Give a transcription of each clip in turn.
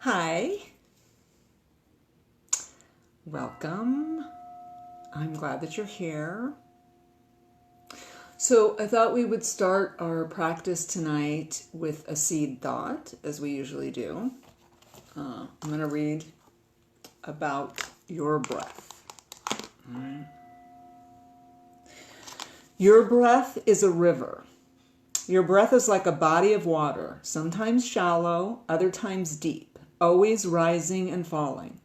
Hi. Welcome. I'm glad that you're here. So I thought we would start our practice tonight with a seed thought, as we usually do. I'm going to read about your breath. All right. Your breath is a river. Your breath is like a body of water, sometimes shallow, other times deep, always rising and falling.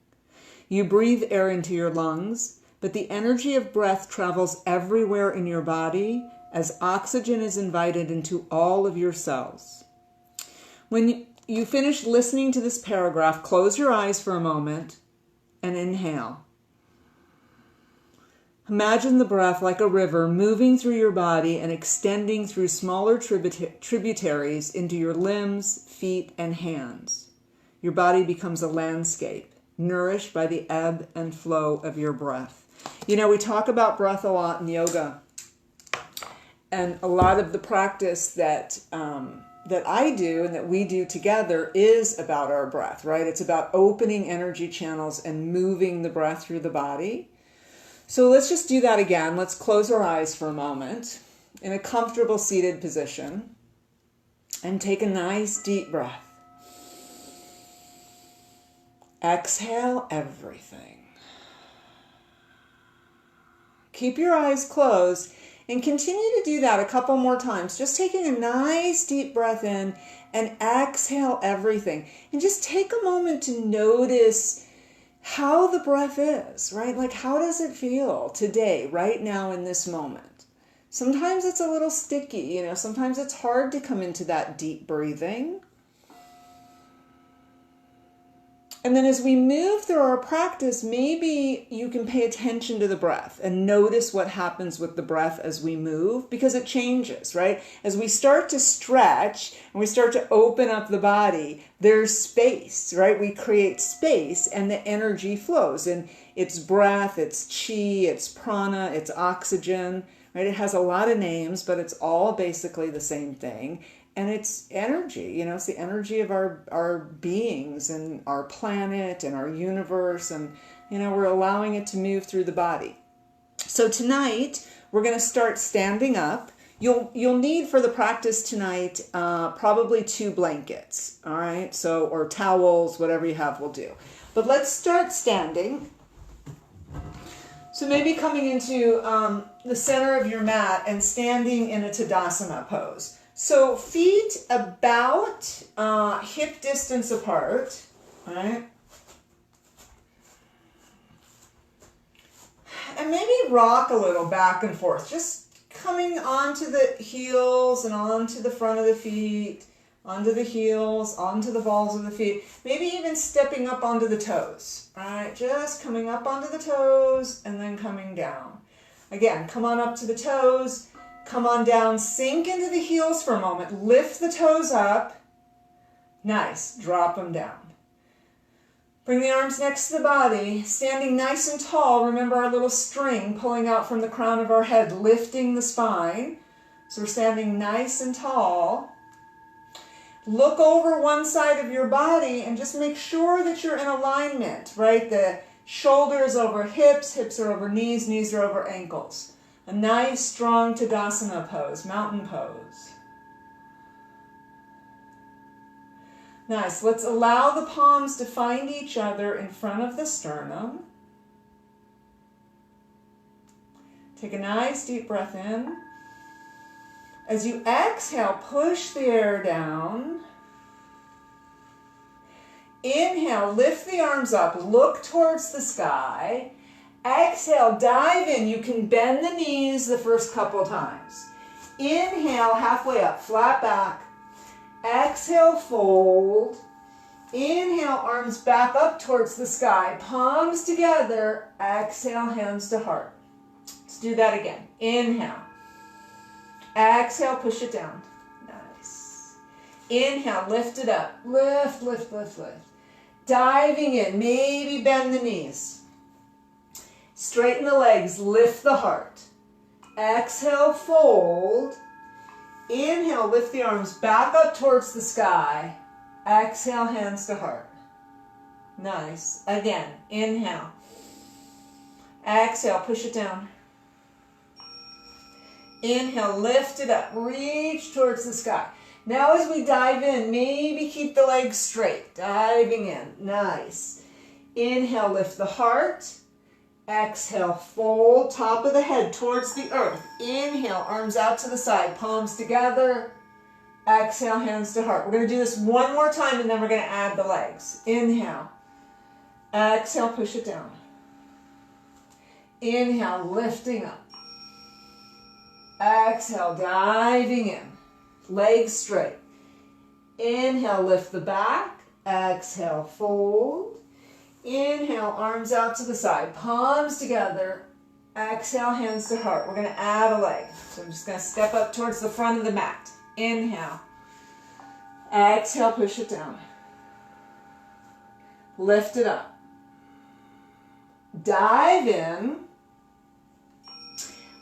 You breathe air into your lungs, but the energy of breath travels everywhere in your body as oxygen is invited into all of your cells. When you finish listening to this paragraph, close your eyes for a moment and inhale. Imagine the breath like a river moving through your body and extending through smaller tributaries into your limbs, feet, and hands. Your body becomes a landscape, nourished by the ebb and flow of your breath. You know, we talk about breath a lot in yoga, and a lot of the practice that I do and that we do together is about our breath, right? It's about opening energy channels and moving the breath through the body. So let's just do that again. Let's close our eyes for a moment in a comfortable seated position and take a nice deep breath. Exhale everything. Keep your eyes closed and continue to do that a couple more times. Just taking a nice deep breath in and exhale everything. And just take a moment to notice how the breath is, right? Like, how does it feel today, right now in this moment? Sometimes it's a little sticky, sometimes it's hard to come into that deep breathing. And then as we move through our practice, maybe you can pay attention to the breath and notice what happens with the breath as we move, because it changes, right? As we start to stretch and we start to open up the body, there's space, right? We create space and the energy flows. And it's breath, it's chi, it's prana, it's oxygen, right? It has a lot of names, but it's all basically the same thing. And it's energy, it's the energy of our beings and our planet and our universe. And, we're allowing it to move through the body. So tonight, we're going to start standing up. You'll need for the practice tonight probably 2 blankets, all right? So, or towels, whatever you have will do. But let's start standing. So maybe coming into the center of your mat and standing in a Tadasana pose. So feet about hip distance apart, right? And maybe rock a little back and forth, just coming onto the heels and onto the front of the feet, onto the heels, onto the balls of the feet, maybe even stepping up onto the toes, right? Just coming up onto the toes and then coming down. Again, come on up to the toes. Come on down, sink into the heels for a moment, lift the toes up. Nice, drop them down. Bring the arms next to the body, standing nice and tall. Remember our little string pulling out from the crown of our head, lifting the spine. So we're standing nice and tall. Look over one side of your body and just make sure that you're in alignment, right? The shoulders over hips, hips are over knees, knees are over ankles. A nice, strong Tadasana pose, mountain pose. Nice. Let's allow the palms to find each other in front of the sternum. Take a nice deep breath in. As you exhale, push the air down. Inhale, lift the arms up, look towards the sky. Exhale, dive in. You can bend the knees the first couple times. Inhale, halfway up, flat back. Exhale, fold. Inhale, arms back up towards the sky. Palms together. Exhale, hands to heart. Let's do that again. Inhale. Exhale, push it down. Nice. Inhale, lift it up. Lift, lift, lift, lift. Diving in, maybe bend the knees. Straighten the legs, lift the heart. Exhale, fold. Inhale, lift the arms back up towards the sky. Exhale, hands to heart. Nice. Again, inhale. Exhale, push it down. Inhale, lift it up, reach towards the sky. Now as we dive in, maybe keep the legs straight, diving in, nice. Inhale, lift the heart. Exhale, fold top of the head towards the earth. Inhale, arms out to the side, palms together. Exhale, hands to heart. We're going to do this one more time and then we're going to add the legs. Inhale. Exhale, push it down. Inhale, lifting up. Exhale, diving in. Legs straight. Inhale, lift the back. Exhale, fold. Inhale, arms out to the side, palms together. Exhale, hands to heart. We're going to add a leg. So I'm just going to step up towards the front of the mat. Inhale. Exhale, push it down. Lift it up. Dive in.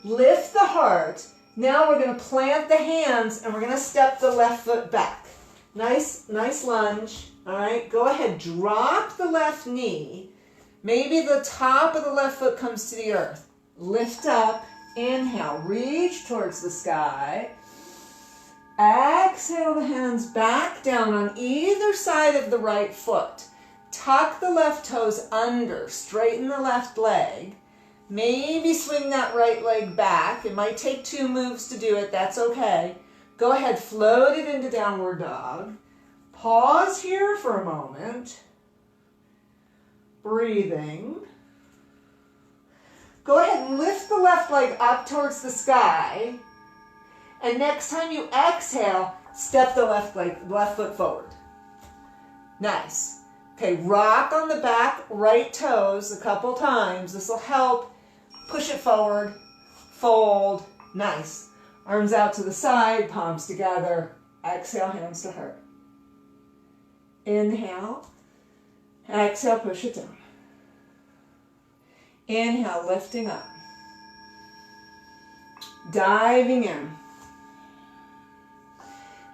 Lift the heart. Now we're going to plant the hands and we're going to step the left foot back. Nice lunge. All right, go ahead, drop the left knee. Maybe the top of the left foot comes to the earth. Lift up, inhale, reach towards the sky. Exhale the hands back down on either side of the right foot. Tuck the left toes under, straighten the left leg. Maybe swing that right leg back. It might take 2 moves to do it, that's okay. Go ahead, float it into downward dog. Pause here for a moment. Breathing. Go ahead and lift the left leg up towards the sky. And next time you exhale, step the left foot forward. Nice. Okay, rock on the back right toes a couple times. This will help. Push it forward. Fold. Nice. Arms out to the side, palms together. Exhale, hands to heart. Inhale. Exhale, push it down. Inhale, lifting up. Diving in.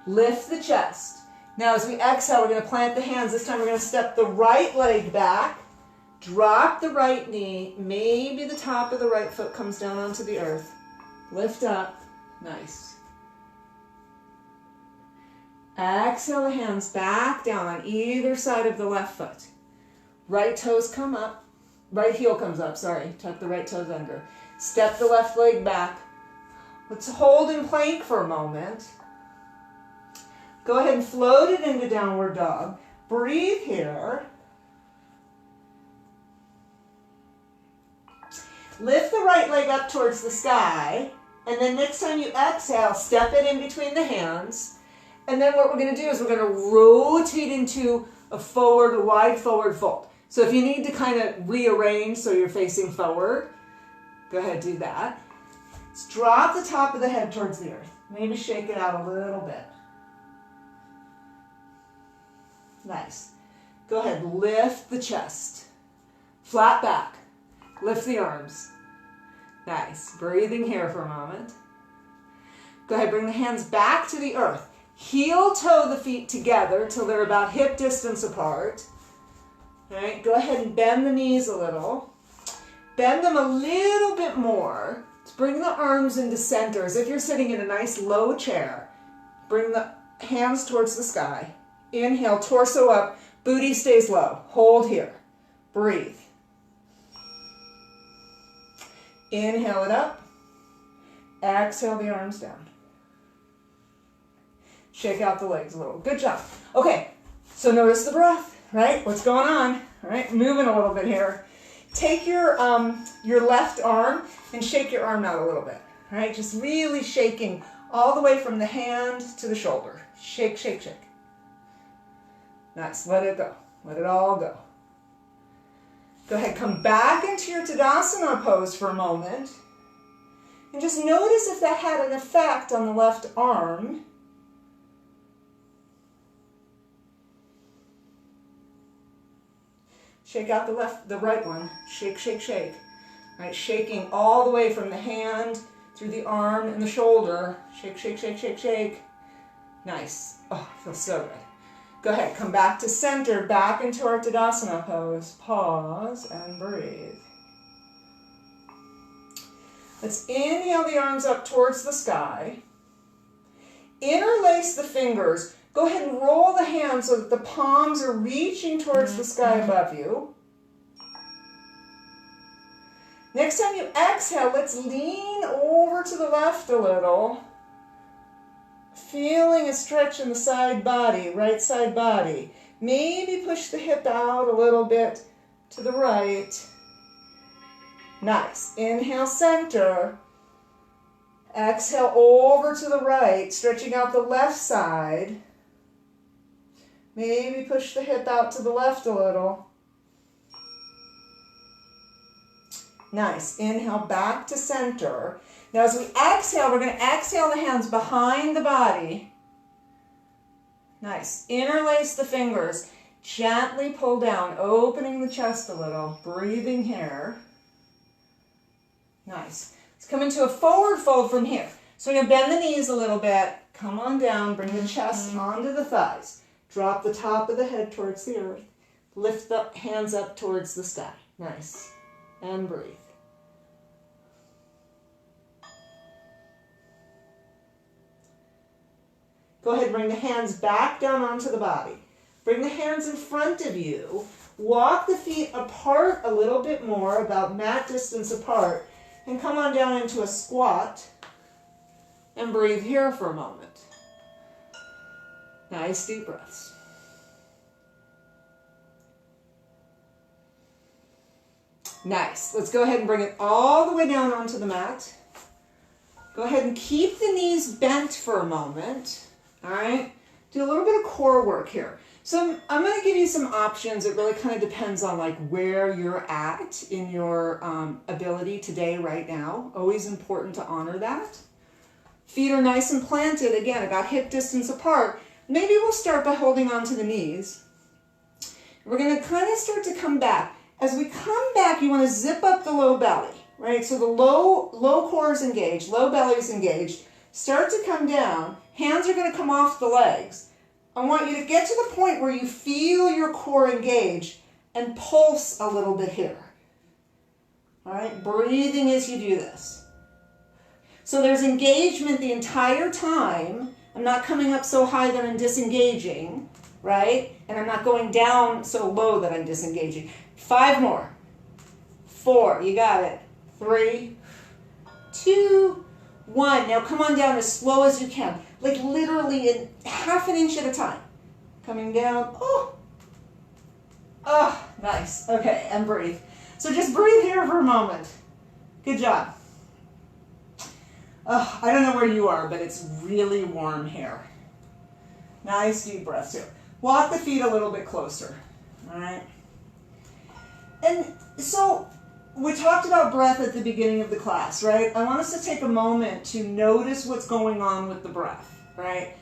Lift the chest. Now as we exhale, we're going to plant the hands. This time we're going to step the right leg back. Drop the right knee. Maybe the top of the right foot comes down onto the earth. Lift up. Nice. Exhale the hands back down on either side of the left foot. Right toes come up. Right heel comes up, sorry. Tuck the right toes under. Step the left leg back. Let's hold in plank for a moment. Go ahead and float it into downward dog. Breathe here. Lift the right leg up towards the sky. And then next time you exhale, step it in between the hands. And then what we're going to do is we're going to rotate into a wide forward fold. So if you need to kind of rearrange so you're facing forward, go ahead, do that. Let's drop the top of the head towards the earth. Maybe shake it out a little bit. Nice. Go ahead, lift the chest. Flat back. Lift the arms. Nice. Breathing here for a moment. Go ahead, bring the hands back to the earth. Heel toe the feet together till they're about hip distance apart. All right, go ahead and bend the knees a little. Bend them a little bit more. Let's bring the arms into center as if you're sitting in a nice low chair. Bring the hands towards the sky. Inhale, torso up, booty stays low. Hold here. Breathe. Inhale it up. Exhale the arms down. Shake out the legs a little. Good job. Okay, so notice the breath, right? What's going on? All right, moving a little bit here. Take your left arm and shake your arm out a little bit. All right, just really shaking all the way from the hand to the shoulder. Shake, shake, shake. Nice, let it go. Let it all go. Go ahead, come back into your Tadasana pose for a moment. And just notice if that had an effect on the left arm. Shake out the right one. Shake, shake, shake. All right, shaking all the way from the hand through the arm and the shoulder. Shake, shake, shake, shake, shake. Nice. Oh, feels so good. Go ahead, come back to center, back into our Tadasana pose. Pause and breathe. Let's inhale the arms up towards the sky. Interlace the fingers. Go ahead and roll the hands so that the palms are reaching towards the sky above you. Next time you exhale, let's lean over to the left a little. Feeling a stretch in the side body, right side body. Maybe push the hip out a little bit to the right. Nice. Inhale, center. Exhale over to the right, stretching out the left side. Maybe push the hip out to the left a little. Nice. Inhale back to center. Now as we exhale, we're going to exhale the hands behind the body. Nice. Interlace the fingers. Gently pull down, opening the chest a little. Breathing here. Nice. Let's come into a forward fold from here. So we're going to bend the knees a little bit. Come on down. Bring the chest onto the thighs. Drop the top of the head towards the earth. Lift the hands up towards the sky. Nice. And breathe. Go ahead and bring the hands back down onto the body. Bring the hands in front of you. Walk the feet apart a little bit more, about mat distance apart, and come on down into a squat and breathe here for a moment. Nice deep breaths. Nice. Let's go ahead and bring it all the way down onto the mat. Go ahead and keep the knees bent for a moment. All right, do a little bit of core work here. So I'm going to give you some options. It really kind of depends on like where you're at in your ability today, right now. Always important to honor that. Feet are nice and planted, again, about hip distance apart. Maybe we'll start by holding on to the knees. We're going to kind of start to come back. As we come back, you want to zip up the low belly, right? So the low core is engaged, low belly is engaged. Start to come down. Hands are going to come off the legs. I want you to get to the point where you feel your core engaged and pulse a little bit here. All right, breathing as you do this. So there's engagement the entire time. I'm not coming up so high that I'm disengaging, right? And I'm not going down so low that I'm disengaging. 5 more. 4, you got it. 3, 2, 1. Now come on down as slow as you can. Like literally in half an inch at a time. Coming down. Oh, nice. Okay, and breathe. So just breathe here for a moment. Good job. I don't know where you are, but it's really warm here. Nice deep breaths here. Walk the feet a little bit closer. All right. And so we talked about breath at the beginning of the class, right? I want us to take a moment to notice what's going on with the breath, right?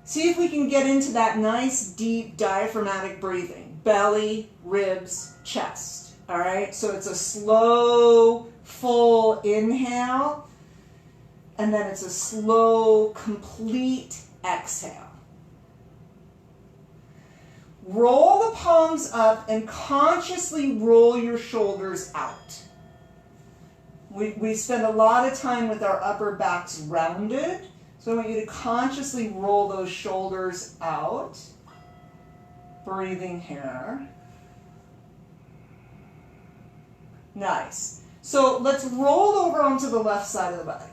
See if we can get into that nice, deep, diaphragmatic breathing. Belly, ribs, chest, all right? So it's a slow, full inhale, and then it's a slow, complete exhale. Roll the palms up and consciously roll your shoulders out. We spend a lot of time with our upper backs rounded, so I want you to consciously roll those shoulders out. Breathing here. Nice. So let's roll over onto the left side of the body.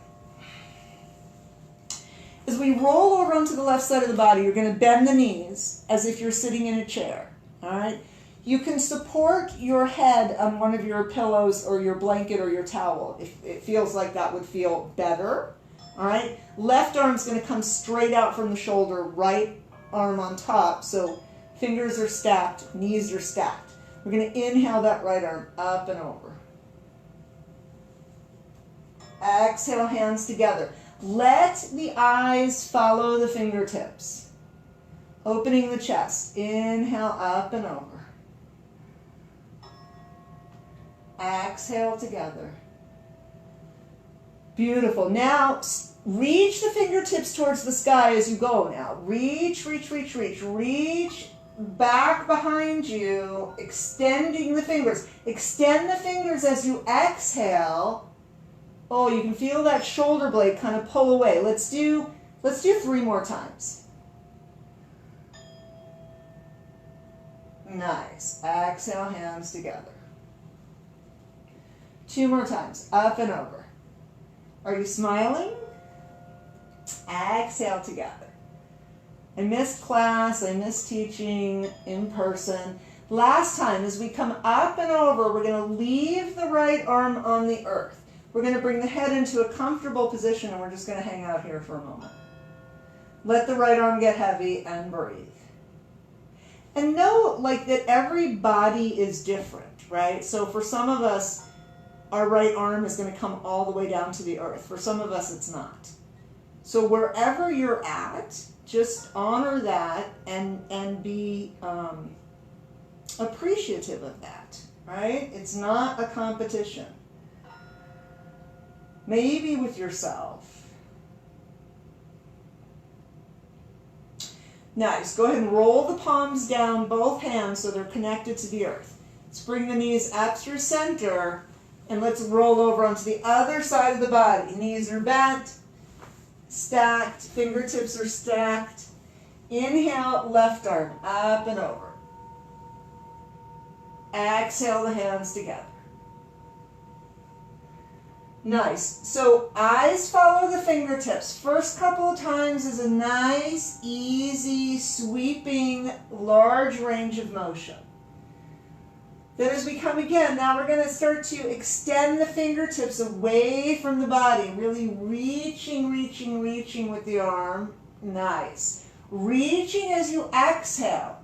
As we roll over onto the left side of the body, you're going to bend the knees as if you're sitting in a chair, all right? You can support your head on one of your pillows or your blanket or your towel if it feels like that would feel better, all right? Left arm's going to come straight out from the shoulder, right arm on top, so fingers are stacked, knees are stacked. We're going to inhale that right arm up and over. Exhale, hands together. Let the eyes follow the fingertips. Opening the chest. Inhale up and over. Exhale together. Beautiful. Now Reach the fingertips towards the sky as you go now. Reach, reach, reach, reach. Reach back behind you, extending the fingers. Extend the fingers as you exhale. Oh, you can feel that shoulder blade kind of pull away. Let's do 3 more times. Nice. Exhale, hands together. 2 more times. Up and over. Are you smiling? Exhale together. I missed class. I missed teaching in person. Last time, as we come up and over, we're going to leave the right arm on the earth. We're going to bring the head into a comfortable position, and we're just going to hang out here for a moment. Let the right arm get heavy and breathe. And know, like, that every body is different, right? So for some of us, our right arm is going to come all the way down to the earth. For some of us, it's not. So wherever you're at, just honor that and be appreciative of that, right? It's not a competition. Maybe with yourself. Nice. Go ahead and roll the palms down, both hands, so they're connected to the earth. Let's bring the knees up through center, and let's roll over onto the other side of the body. Knees are bent, stacked, fingertips are stacked. Inhale, left arm up and over. Exhale, the hands together. Nice. So eyes follow the fingertips. First couple of times is a nice, easy, sweeping, large range of motion. Then as we come again, now we're going to start to extend the fingertips away from the body, really reaching, reaching, reaching with the arm. Nice. Reaching as you exhale.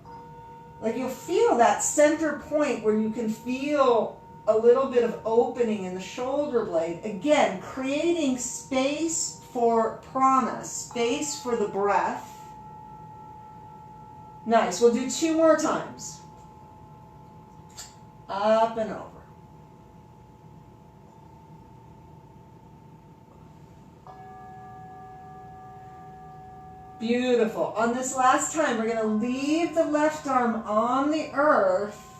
Like you'll feel that center point where you can feel a little bit of opening in the shoulder blade. Again, creating space for prana, space for the breath. Nice. We'll do 2 more times. Up and over. Beautiful. On this last time, we're going to leave the left arm on the earth.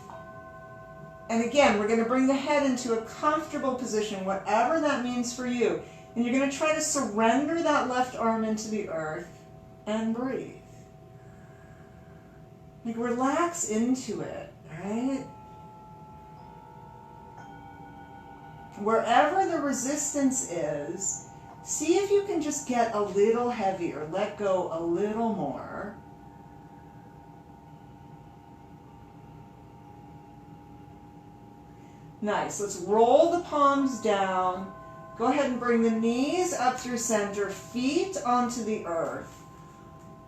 And again, we're going to bring the head into a comfortable position, whatever that means for you. And you're going to try to surrender that left arm into the earth and breathe. Like relax into it, right? Wherever the resistance is, see if you can just get a little heavier, let go a little more. Nice. Let's roll the palms down. Go ahead and bring the knees up through center, feet onto the earth.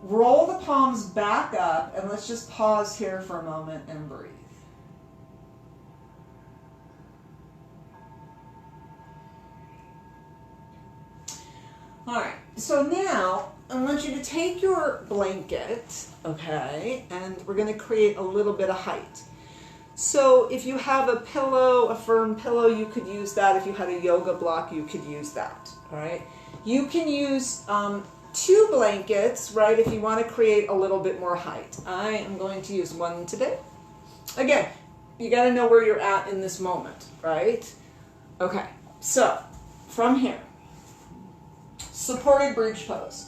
Roll the palms back up, and let's just pause here for a moment and breathe. All right, so now I want you to take your blanket, okay, and we're going to create a little bit of height. So if you have a pillow, a firm pillow, you could use that. If you had a yoga block, you could use that, all right? You can use 2 blankets, right, if you want to create a little bit more height. I am going to use 1 today. Again, you got to know where you're at in this moment, right? Okay, so from here, supported bridge pose.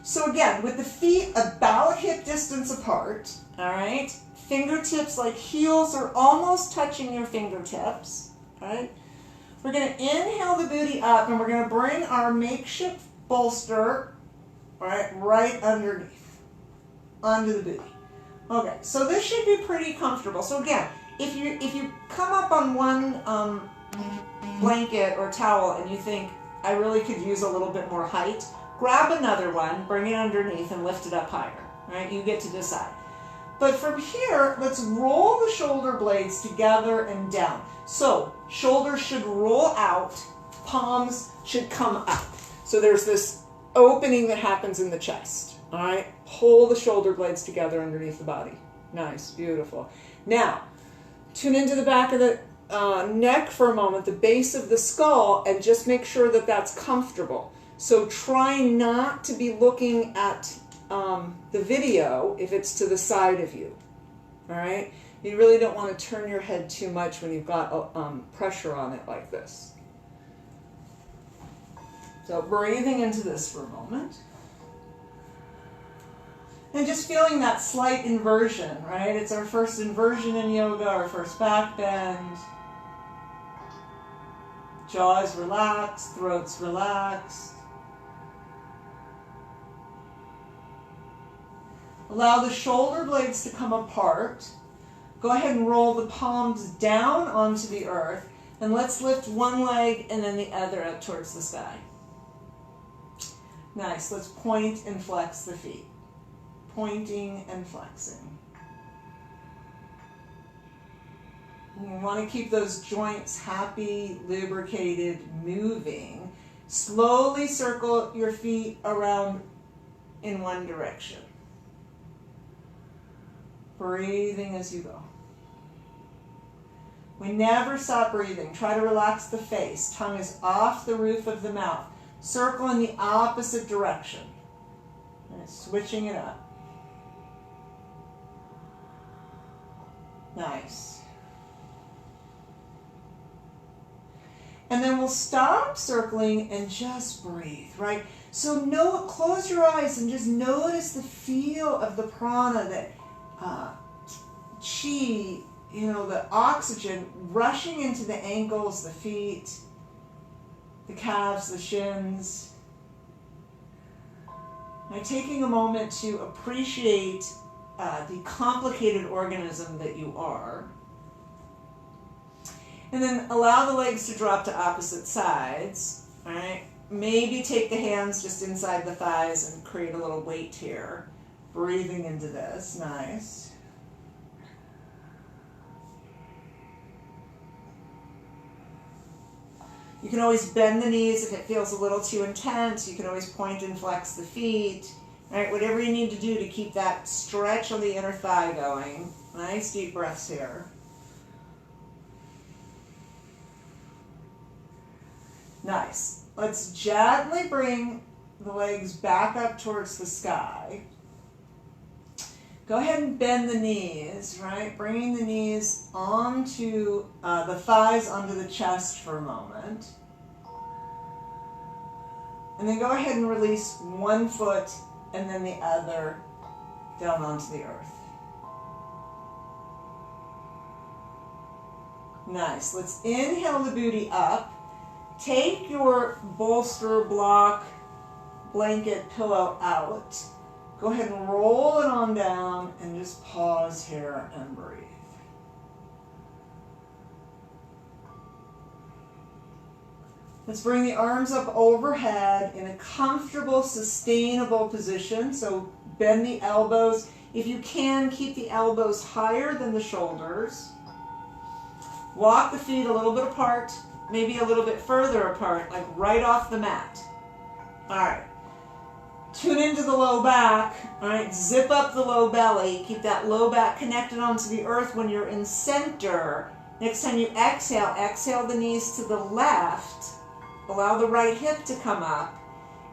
So again, with the feet about hip distance apart, all right? Fingertips like heels are almost touching your fingertips, right? We're going to inhale the booty up, and we're going to bring our makeshift bolster, right underneath, onto the booty. Okay, so this should be pretty comfortable. So again, if you come up on one blanket or towel and you think, I really could use a little bit more height, grab another one, bring it underneath, and lift it up higher, right? You get to decide. But from here, let's roll the shoulder blades together and down. So shoulders should roll out, palms should come up. So there's this opening that happens in the chest, all right? Pull the shoulder blades together underneath the body. Nice, beautiful. Now, tune into the back of the neck for a moment, the base of the skull, and just make sure that that's comfortable. So try not to be looking at the video if it's to the side of you. All right? You really don't want to turn your head too much when you've got pressure on it like this. So breathing into this for a moment. And just feeling that slight inversion, right? It's our first inversion in yoga, our first back bend. Jaws relaxed, throat's relaxed. Allow the shoulder blades to come apart. Go ahead and roll the palms down onto the earth. And let's lift one leg and then the other up towards the sky. Nice. Let's point and flex the feet. Pointing and flexing. You want to keep those joints happy, lubricated, moving. Slowly circle your feet around in one direction. Breathing as you go. We never stop breathing. Try to relax the face. Tongue is off the roof of the mouth. Circle in the opposite direction. And switching it up. Nice. And then we'll stop circling and just breathe, right? So close your eyes and just notice the feel of the prana, that chi, the oxygen rushing into the ankles, the feet, the calves, the shins. Now taking a moment to appreciate the complicated organism that you are. And then allow the legs to drop to opposite sides. All right. Maybe take the hands just inside the thighs and create a little weight here. Breathing into this. Nice. You can always bend the knees if it feels a little too intense. You can always point and flex the feet. All right, whatever you need to do to keep that stretch on the inner thigh going. Nice deep breaths here. Nice. Let's gently bring the legs back up towards the sky. Go ahead and bend the knees, right? Bringing the knees onto the thighs, onto the chest for a moment. And then go ahead and release one foot and then the other down onto the earth. Nice. Let's inhale the booty up. Take your bolster, block, blanket, pillow out. Go ahead and roll it on down and just pause here and breathe. Let's bring the arms up overhead in a comfortable, sustainable position. So bend the elbows. If you can, keep the elbows higher than the shoulders. Walk the feet a little bit apart, maybe a little bit further apart, like right off the mat. All right. Tune into the low back. All right. Zip up the low belly. Keep that low back connected onto the earth when you're in center. Next time you exhale, exhale the knees to the left. Allow the right hip to come up.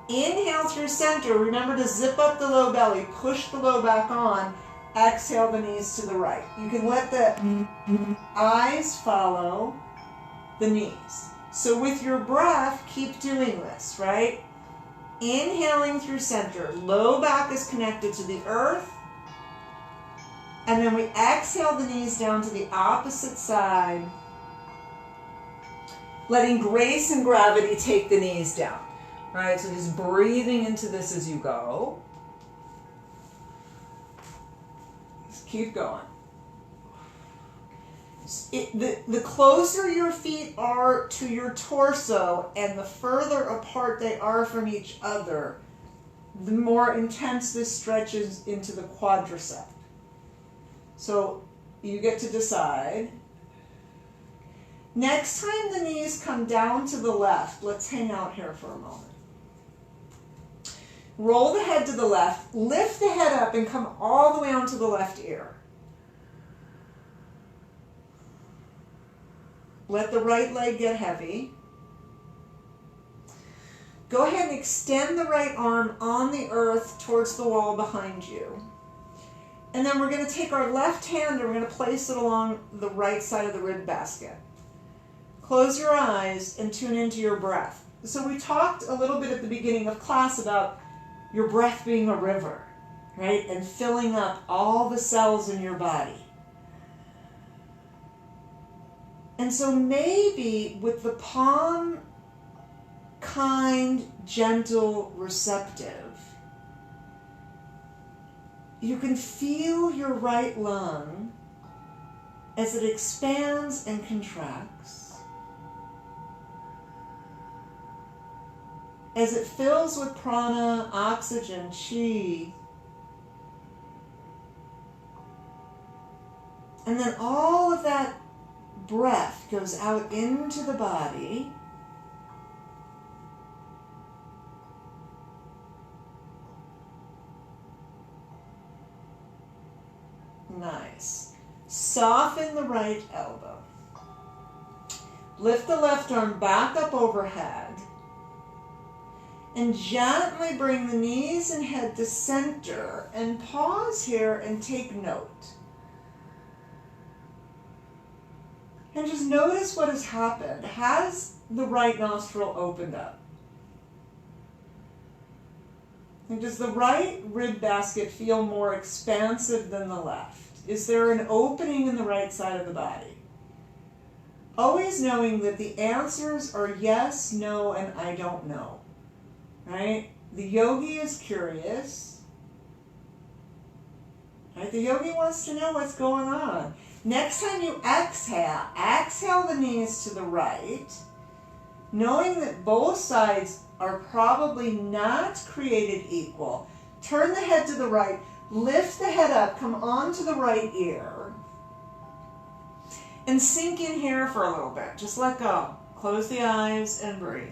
Inhale through center. Remember to zip up the low belly. Push the low back on. Exhale the knees to the right. You can let the eyes follow the knees. So with your breath, keep doing this, right? Inhaling through center. Low back is connected to the earth. And then we exhale the knees down to the opposite side. Letting grace and gravity take the knees down. Right? So just breathing into this as you go. Just keep going. The closer your feet are to your torso and the further apart they are from each other, the more intense this stretches into the quadricep. So you get to decide. Next time the knees come down to the left, let's hang out here for a moment. Roll the head to the left, lift the head up and come all the way onto the left ear. Let the right leg get heavy. Go ahead and extend the right arm on the earth towards the wall behind you. And then we're going to take our left hand and we're going to place it along the right side of the rib basket. Close your eyes and tune into your breath. So we talked a little bit at the beginning of class about your breath being a river, right? And filling up all the cells in your body. And so maybe with the palm kind, gentle, receptive, you can feel your right lung as it expands and contracts, as it fills with prana, oxygen, chi, and then all of that breath goes out into the body. Nice. Soften the right elbow. Lift the left arm back up overhead. And gently bring the knees and head to center. And pause here and take note. And just notice what has happened. Has the right nostril opened up? And does the right rib basket feel more expansive than the left? Is there an opening in the right side of the body? Always knowing that the answers are yes, no, and I don't know. Right? The yogi is curious. Right? The yogi wants to know what's going on. Next time you exhale the knees to the right, knowing that both sides are probably not created equal. Turn the head to the right, lift the head up, come onto the right ear, and sink in here for a little bit. Just let go. Close the eyes and breathe.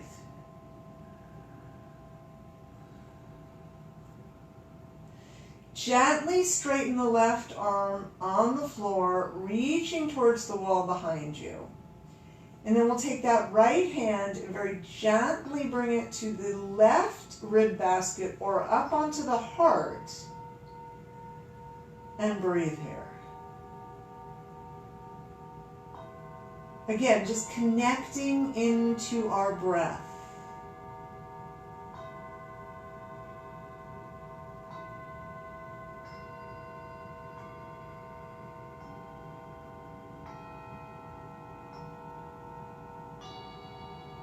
Gently straighten the left arm on the floor, reaching towards the wall behind you. And then we'll take that right hand and very gently bring it to the left rib basket or up onto the heart. And breathe here. Again, just connecting into our breath.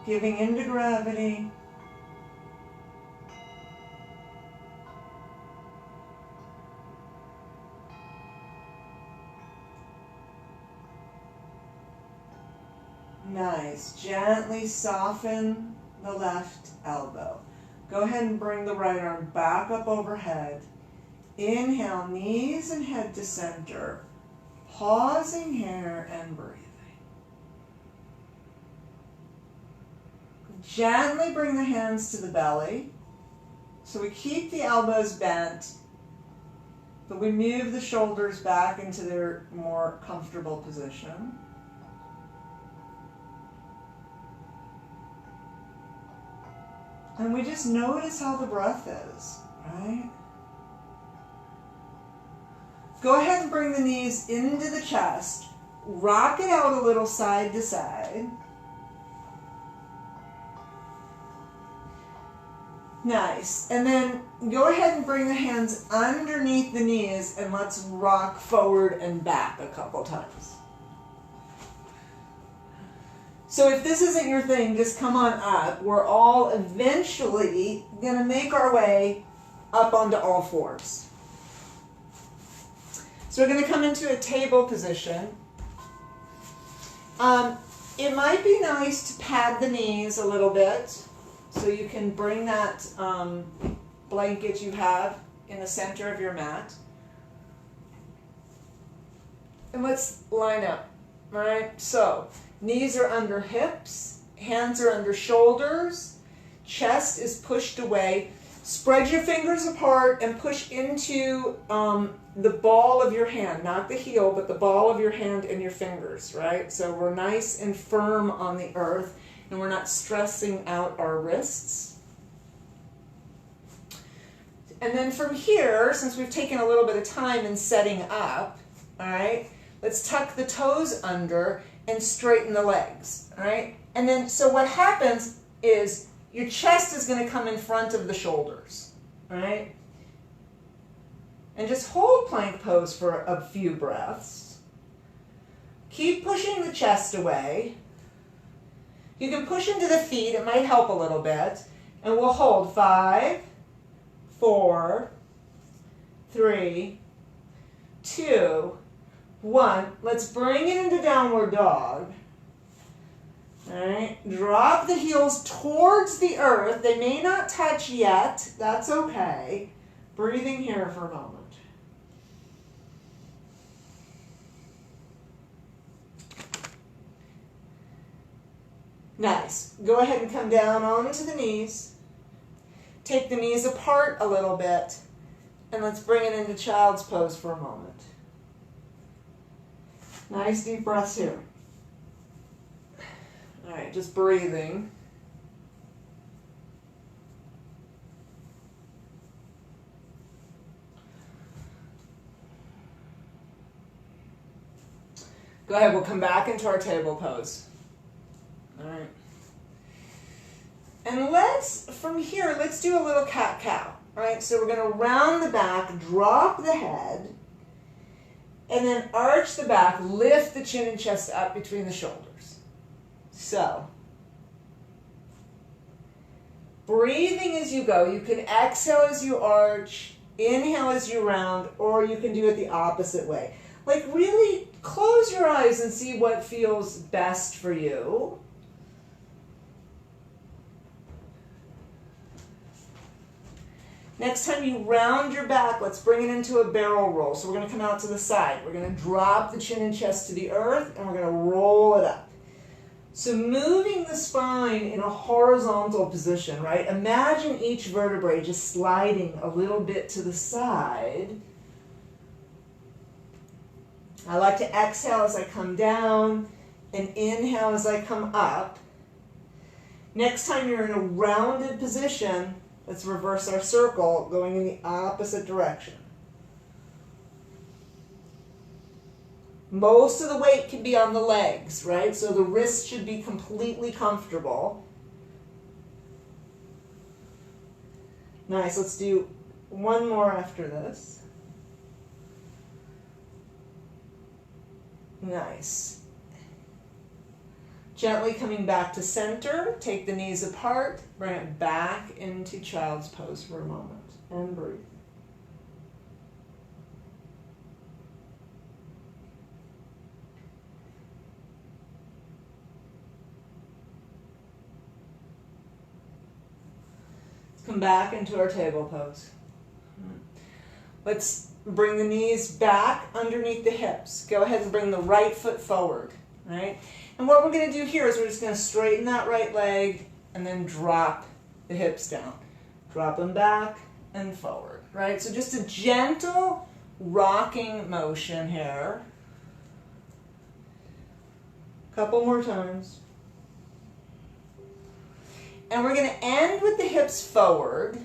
Giving into gravity. Nice. Gently soften the left elbow. Go ahead and bring the right arm back up overhead. Inhale, knees and head to center. Pausing here and breathing. Gently bring the hands to the belly. So we keep the elbows bent, but we move the shoulders back into their more comfortable position. And we just notice how the breath is, right? Go ahead and bring the knees into the chest. Rock it out a little side to side. Nice. And then go ahead and bring the hands underneath the knees and let's rock forward and back a couple times. So if this isn't your thing, just come on up. We're all eventually going to make our way up onto all fours. So we're going to come into a table position. It might be nice to pad the knees a little bit. So you can bring that blanket you have in the center of your mat. And let's line up, all right? So knees are under hips, hands are under shoulders, chest is pushed away. Spread your fingers apart and push into the ball of your hand, not the heel, but the ball of your hand and your fingers, right? So we're nice and firm on the earth. And we're not stressing out our wrists. And then from here, since we've taken a little bit of time in setting up, all right, let's tuck the toes under and straighten the legs, all right? And then, so what happens is your chest is going to come in front of the shoulders, all right? And just hold plank pose for a few breaths. Keep pushing the chest away. You can push into the feet, it might help a little bit. And we'll hold 5, 4, 3, 2, 1. Let's bring it into downward dog. All right, drop the heels towards the earth. They may not touch yet. That's okay. Breathing here for a moment. Nice. Go ahead and come down onto the knees. Take the knees apart a little bit. And let's bring it into child's pose for a moment. Nice deep breaths here. All right, just breathing. Go ahead, we'll come back into our table pose. All right. And from here, let's do a little cat-cow. All right, so we're going to round the back, drop the head, and then arch the back, lift the chin and chest up between the shoulders. So, breathing as you go. You can exhale as you arch, inhale as you round, or you can do it the opposite way. Like really close your eyes and see what feels best for you. Next time you round your back, let's bring it into a barrel roll. So we're going to come out to the side. We're going to drop the chin and chest to the earth, and we're going to roll it up. So moving the spine in a horizontal position, right? Imagine each vertebrae just sliding a little bit to the side. I like to exhale as I come down and inhale as I come up. Next time you're in a rounded position, let's reverse our circle, going in the opposite direction. Most of the weight can be on the legs, right? So the wrists should be completely comfortable. Nice, let's do one more after this. Nice. Gently coming back to center, take the knees apart, bring it back into child's pose for a moment, and breathe. Come back into our table pose. Let's bring the knees back underneath the hips. Go ahead and bring the right foot forward, right? And what we're going to do here is we're just going to straighten that right leg and then drop the hips down. Drop them back and forward, right? So just a gentle rocking motion here. Couple more times. And we're going to end with the hips forward,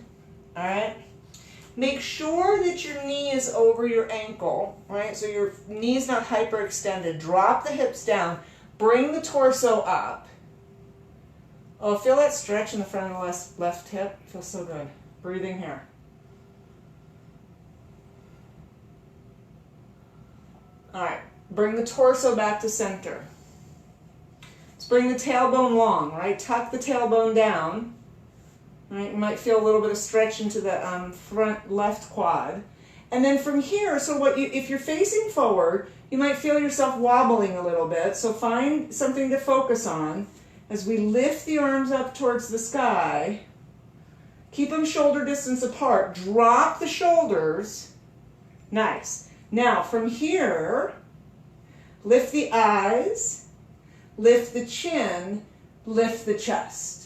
all right? Make sure that your knee is over your ankle, right? So your knee's not hyperextended. Drop the hips down. Bring the torso up. Oh, feel that stretch in the front of the left hip? Feels so good. Breathing here. All right, bring the torso back to center. Let's bring the tailbone long, right? Tuck the tailbone down. Right? You might feel a little bit of stretch into the front left quad. And then from here, so if you're facing forward, you might feel yourself wobbling a little bit. So find something to focus on as we lift the arms up towards the sky. Keep them shoulder distance apart. Drop the shoulders. Nice. Now from here, lift the eyes, lift the chin, lift the chest.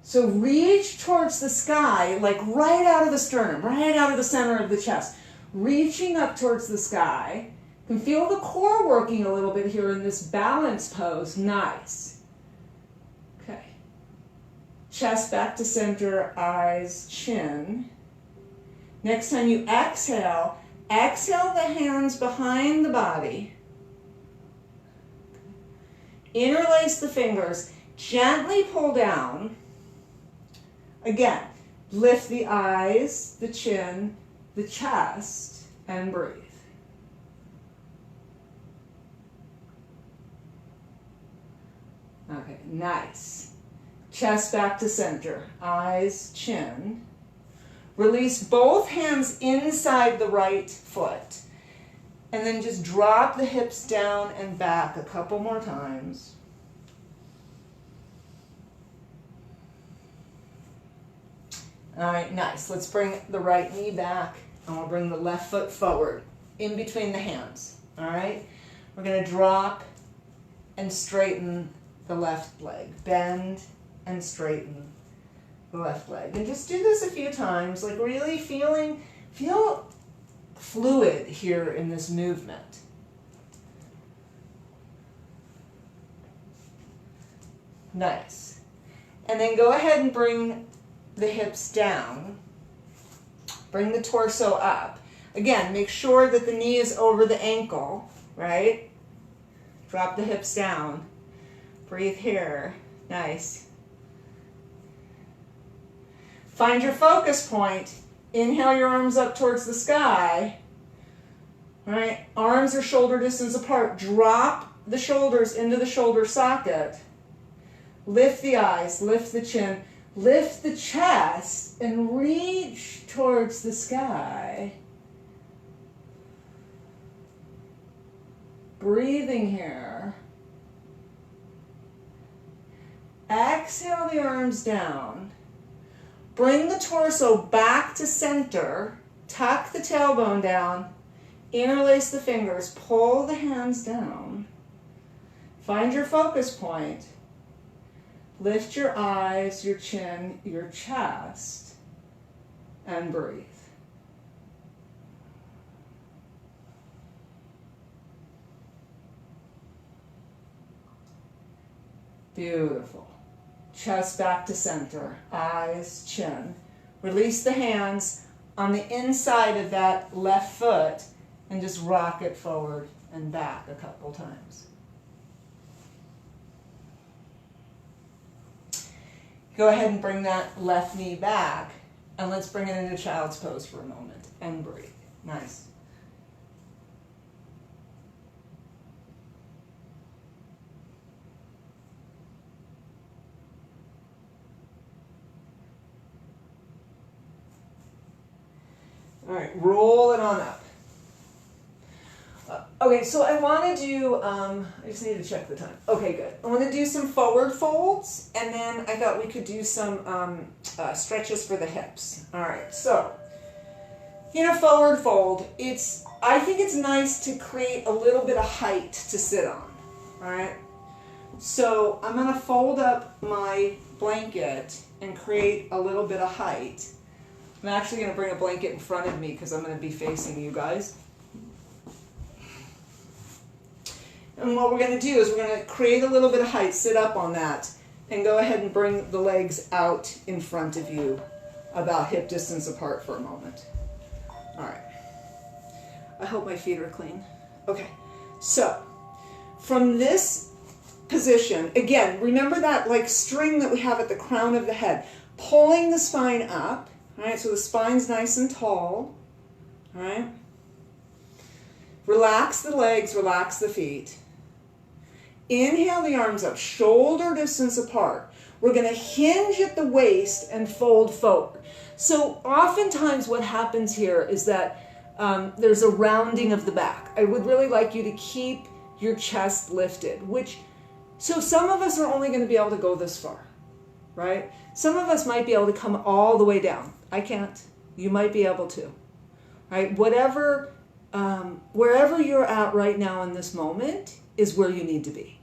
So reach towards the sky, like right out of the sternum, right out of the center of the chest. Reaching up towards the sky. You can feel the core working a little bit here in this balance pose. Nice. Okay. Chest back to center, eyes, chin. Next time you exhale, exhale the hands behind the body. Interlace the fingers, gently pull down. Again, lift the eyes, the chin, the chest, and breathe. Okay, nice. Chest back to center, eyes, chin. Release both hands inside the right foot. And then just drop the hips down and back a couple more times. All right, nice. Let's bring the right knee back, and we'll bring the left foot forward in between the hands. All right? We're going to drop and straighten the left leg. Bend and straighten the left leg. And just do this a few times, like really feel fluid here in this movement. Nice. And then go ahead and bring the hips down. Bring the torso up. Again, make sure that the knee is over the ankle, right? Drop the hips down. Breathe here. Nice. Find your focus point. Inhale your arms up towards the sky. All right, arms are shoulder distance apart. Drop the shoulders into the shoulder socket. Lift the eyes, lift the chin, lift the chest, and reach towards the sky. Breathing here. Exhale the arms down. Bring the torso back to center. Tuck the tailbone down. Interlace the fingers. Pull the hands down. Find your focus point. Lift your eyes, your chin, your chest, and breathe. Beautiful. Chest back to center, eyes, chin. Release the hands on the inside of that left foot and just rock it forward and back a couple times. Go ahead and bring that left knee back, and let's bring it into child's pose for a moment and breathe. Nice. All right, roll it on up. Okay, so I want to do, I just need to check the time. Okay, good. I want to do some forward folds, and then I thought we could do some stretches for the hips. All right, so in a forward fold, I think it's nice to create a little bit of height to sit on. All right, so I'm going to fold up my blanket and create a little bit of height. I'm actually going to bring a blanket in front of me because I'm going to be facing you guys. And what we're going to do is we're going to create a little bit of height, sit up on that, and go ahead and bring the legs out in front of you about hip distance apart for a moment. All right. I hope my feet are clean. Okay. So from this position, again, remember that like string that we have at the crown of the head, pulling the spine up. All right, so the spine's nice and tall. All right. Relax the legs, relax the feet. Inhale the arms up, shoulder distance apart. We're going to hinge at the waist and fold forward. So oftentimes what happens here is that there's a rounding of the back. I would really like you to keep your chest lifted, so some of us are only going to be able to go this far, right? Some of us might be able to come all the way down. I can't. You might be able to, right? Wherever you're at right now in this moment is where you need to be.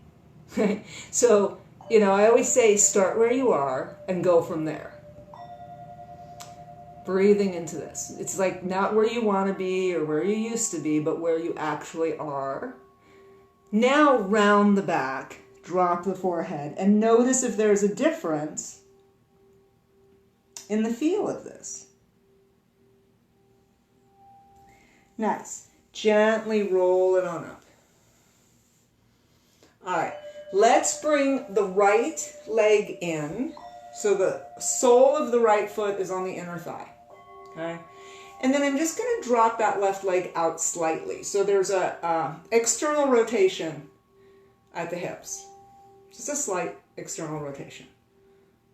Right? So, I always say start where you are and go from there. Breathing into this. It's like not where you want to be or where you used to be, but where you actually are. Now round the back, drop the forehead, and notice if there's a difference in the feel of this. Nice. Gently roll it on up. All right. Let's bring the right leg in. So the sole of the right foot is on the inner thigh. Okay. And then I'm just going to drop that left leg out slightly. So there's a external rotation at the hips. Just a slight external rotation.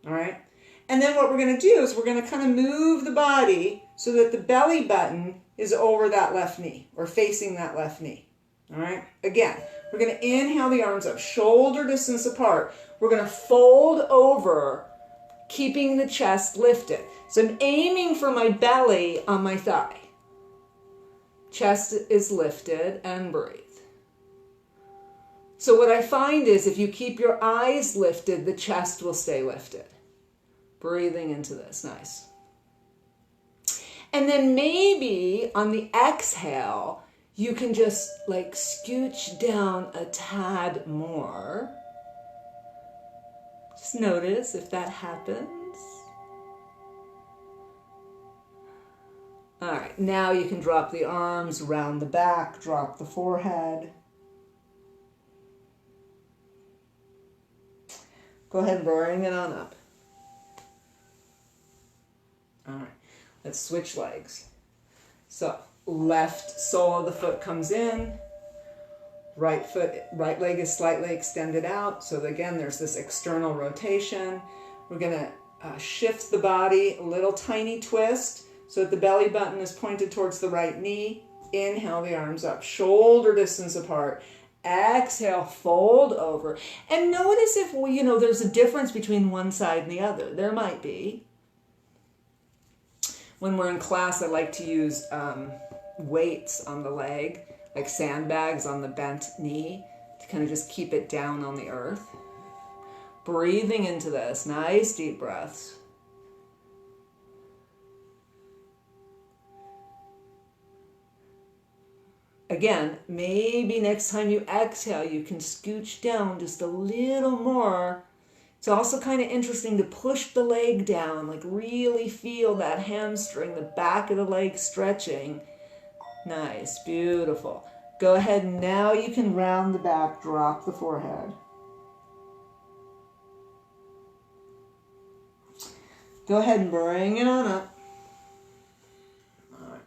All right. And then what we're going to do is we're going to kind of move the body so that the belly button is over that left knee or facing that left knee. All right. Again, we're going to inhale the arms up, shoulder distance apart. We're going to fold over, keeping the chest lifted. So I'm aiming for my belly on my thigh. Chest is lifted and breathe. So what I find is if you keep your eyes lifted, the chest will stay lifted. Breathing into this, nice. And then maybe on the exhale, you can just like scooch down a tad more. Just notice if that happens. All right, now you can drop the arms around the back, drop the forehead. Go ahead and bring it on up. All right, let's switch legs. So left sole of the foot comes in, right leg is slightly extended out. So again, there's this external rotation. We're gonna shift the body, a little tiny twist so that the belly button is pointed towards the right knee. Inhale the arms up, shoulder distance apart. Exhale, fold over. And notice if, there's a difference between one side and the other. There might be. When we're in class, I like to use weights on the leg, like sandbags on the bent knee, to kind of just keep it down on the earth. Breathing into this, nice deep breaths. Again, maybe next time you exhale, you can scooch down just a little more. It's also kind of interesting to push the leg down, like really feel that hamstring, the back of the leg stretching. Nice, beautiful. Go ahead, now you can round the back, drop the forehead. Go ahead and bring it on up. All right.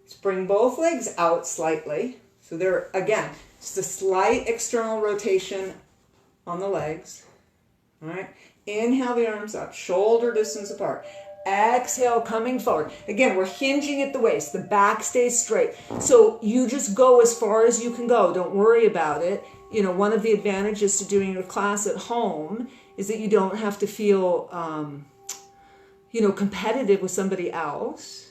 Let's bring both legs out slightly. So they're, again, just a slight external rotation on the legs. All right. Inhale the arms up, shoulder distance apart. Exhale, coming forward. Again, we're hinging at the waist. The back stays straight. So you just go as far as you can go. Don't worry about it. One of the advantages to doing your class at home is that you don't have to feel, competitive with somebody else.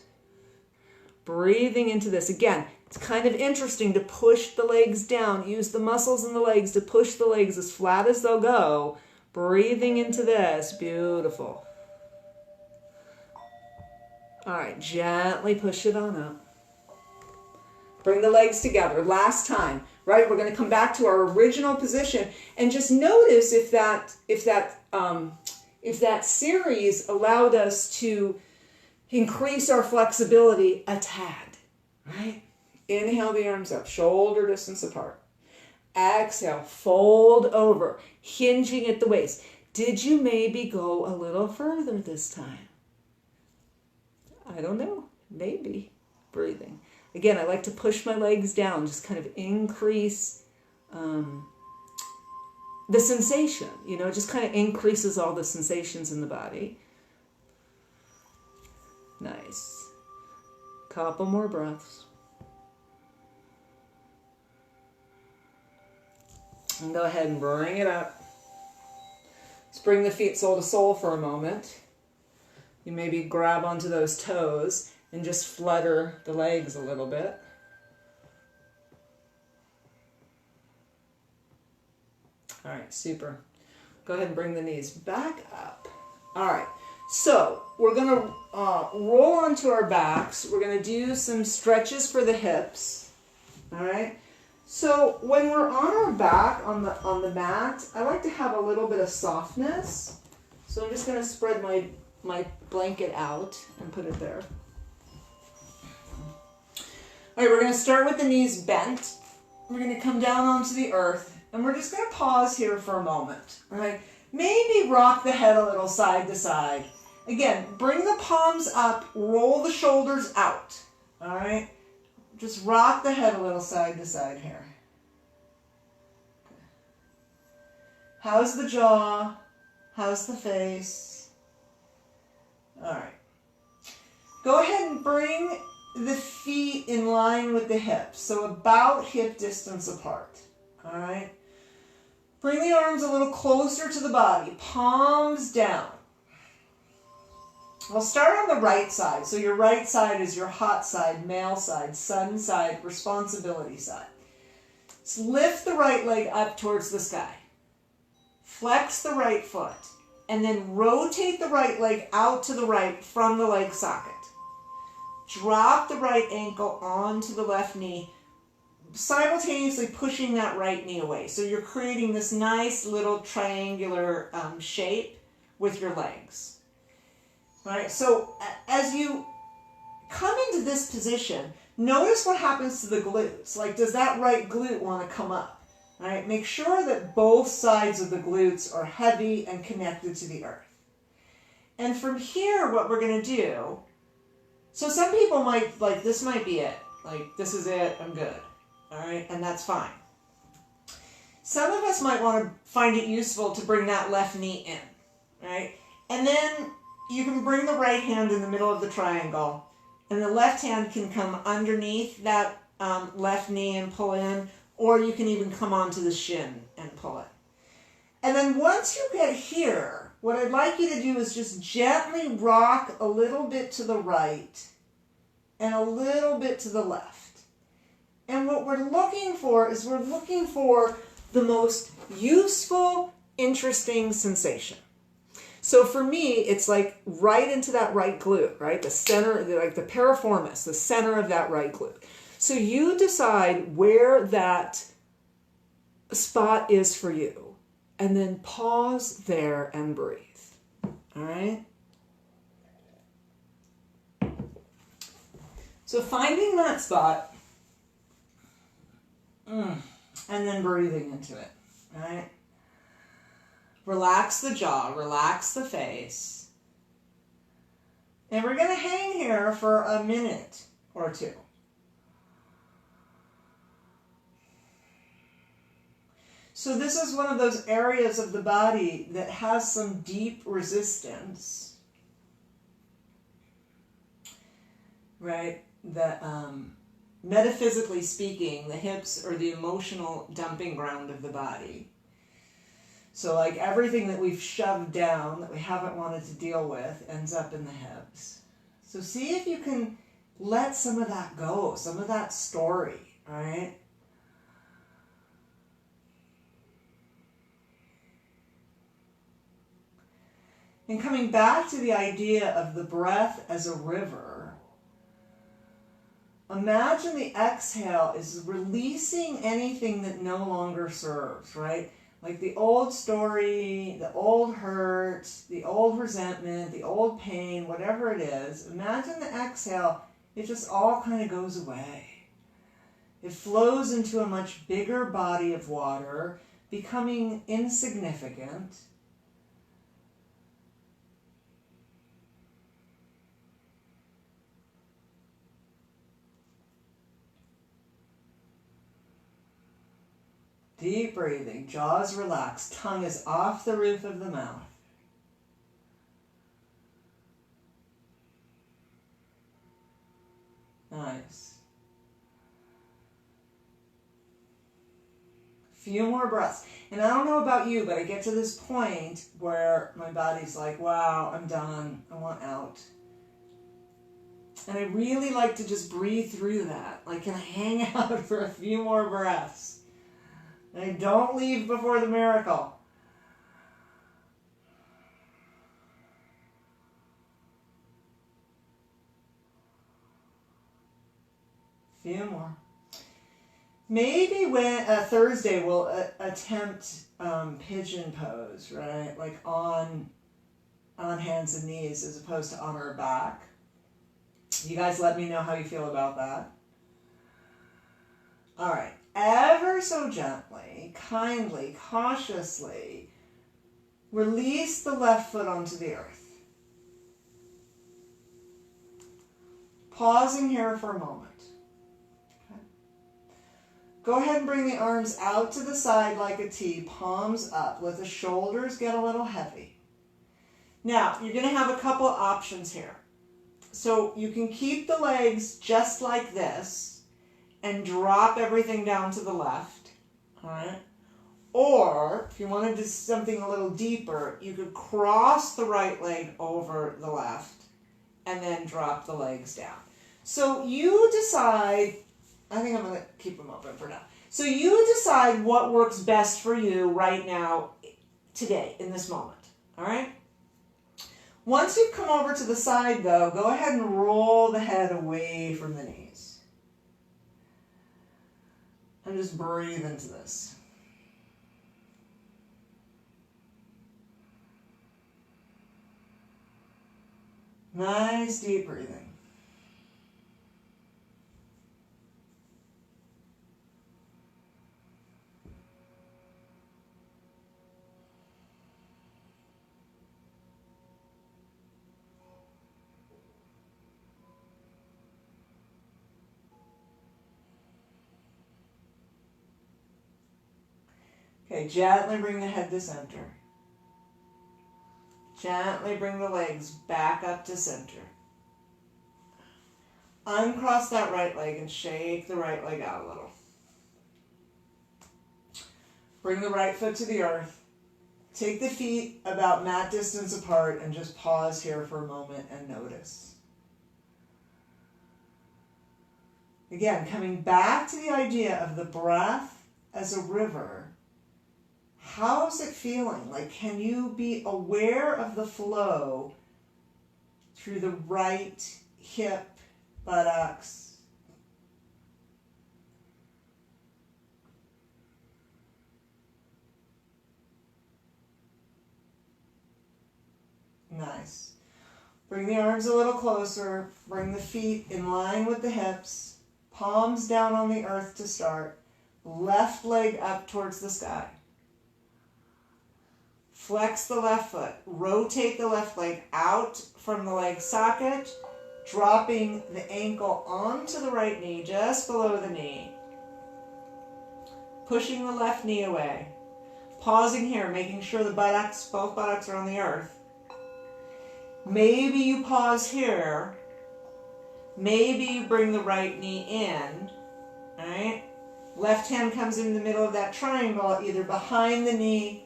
Breathing into this. Again, it's kind of interesting to push the legs down. Use the muscles in the legs to push the legs as flat as they'll go. Breathing into this. Beautiful. All right, gently push it on up. Bring the legs together. Last time, right? We're going to come back to our original position and just notice if that series allowed us to increase our flexibility a tad, right? Inhale the arms up, shoulder distance apart. Exhale, fold over, hinging at the waist. Did you maybe go a little further this time? I don't know, maybe. Breathing. Again, I like to push my legs down, just kind of increase the sensation, it just kind of increases all the sensations in the body. Nice. Couple more breaths. And go ahead and bring it up. Let's bring the feet sole to sole for a moment. You maybe grab onto those toes and just flutter the legs a little bit. All right, super. Go ahead and bring the knees back up. All right, so we're going to roll onto our backs. We're going to do some stretches for the hips. All right. So when we're on our back on the mat, I like to have a little bit of softness. So I'm just going to spread my blanket out and put it there. All right, we're going to start with the knees bent. We're going to come down onto the earth, and we're just going to pause here for a moment. All right, maybe rock the head a little side to side. Again, bring the palms up, roll the shoulders out. All right, just rock the head a little side to side here. How's the jaw? How's the face? All right. Go ahead and bring the feet in line with the hips, so about hip distance apart. All right. Bring the arms a little closer to the body, palms down. We'll start on the right side. So your right side is your hot side, male side, sun side, responsibility side. So lift the right leg up towards the sky. Flex the right foot, and then rotate the right leg out to the right from the leg socket. Drop the right ankle onto the left knee, simultaneously pushing that right knee away. So you're creating this nice little triangular shape with your legs. All right, so as you come into this position, notice what happens to the glutes. Like, does that right glute want to come up? All right, make sure that both sides of the glutes are heavy and connected to the earth. And from here, what we're going to do, so some people might, like, this might be it. Like, this is it, I'm good. All right, and that's fine. Some of us might want to find it useful to bring that left knee in, right? And then you can bring the right hand in the middle of the triangle, and the left hand can come underneath that left knee and pull in, or you can even come onto the shin and pull it. And then once you get here, what I'd like you to do is just gently rock a little bit to the right and a little bit to the left. And what we're looking for is we're looking for the most useful, interesting sensation. So for me, it's like right into that right glute, right? The center, like the piriformis, the center of that right glute. So you decide where that spot is for you, and then pause there and breathe. All right? So finding that spot, and then breathing into it. All right? Relax the jaw, relax the face. And we're going to hang here for a minute or two. So this is one of those areas of the body that has some deep resistance, right? That metaphysically speaking, the hips are the emotional dumping ground of the body. So like everything that we've shoved down that we haven't wanted to deal with ends up in the hips. So see if you can let some of that go, some of that story, right? And coming back to the idea of the breath as a river, imagine the exhale is releasing anything that no longer serves, right? Like the old story, the old hurt, the old resentment, the old pain, whatever it is. Imagine the exhale, it just all kind of goes away. It flows into a much bigger body of water, becoming insignificant. Deep breathing, jaws relaxed, tongue is off the roof of the mouth. Nice. Few more breaths. And I don't know about you, but I get to this point where my body's like, wow, I'm done. I want out. And I really like to just breathe through that. Like, can I hang out for a few more breaths? And don't leave before the miracle. Few more. Maybe when Thursday we'll attempt pigeon pose, right? Like on hands and knees as opposed to on our back. You guys let me know how you feel about that. All right. Ever so gently, kindly, cautiously, release the left foot onto the earth. Pausing here for a moment. Okay. Go ahead and bring the arms out to the side like a T, palms up. Let the shoulders get a little heavy. Now, you're going to have a couple options here. So you can keep the legs just like this and drop everything down to the left. All right. Or, if you want to do something a little deeper, you could cross the right leg over the left and then drop the legs down. So you decide, I think I'm going to keep them open for now. So you decide what works best for you right now, today, in this moment. All right? Once you've come over to the side, though, go ahead and roll the head away from the knees. And just breathe into this. Nice deep breathing. Okay, gently bring the head to center. Gently bring the legs back up to center. Uncross that right leg and shake the right leg out a little. Bring the right foot to the earth. Take the feet about mat distance apart and just pause here for a moment and notice. Again, coming back to the idea of the breath as a river. How's it feeling? Like, can you be aware of the flow through the right hip, buttocks? Nice. Bring the arms a little closer. Bring the feet in line with the hips. Palms down on the earth to start. Left leg up towards the sky. Flex the left foot. Rotate the left leg out from the leg socket, dropping the ankle onto the right knee, just below the knee. Pushing the left knee away. Pausing here, making sure the buttocks, both buttocks are on the earth. Maybe you pause here. Maybe you bring the right knee in. All right? Left hand comes in the middle of that triangle, either behind the knee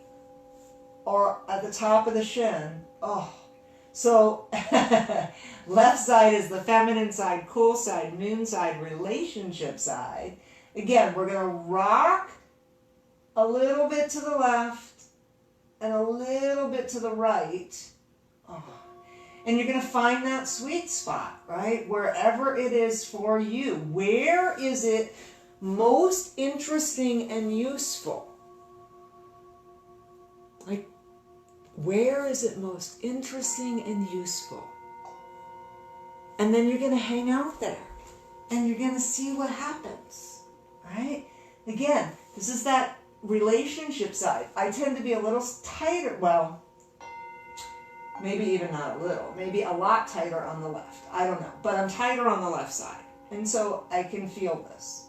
or at the top of the shin. Oh, so left side is the feminine side, cool side, moon side, relationship side. Again, we're going to rock a little bit to the left and a little bit to the right. Oh. And you're going to find that sweet spot, right? Wherever it is for you. Where is it most interesting and useful? Like, where is it most interesting and useful? And then you're going to hang out there. And you're going to see what happens, right? Again, this is that relationship side. I tend to be a little tighter, well, maybe even not a little, maybe a lot tighter on the left. I don't know, but I'm tighter on the left side. And so I can feel this.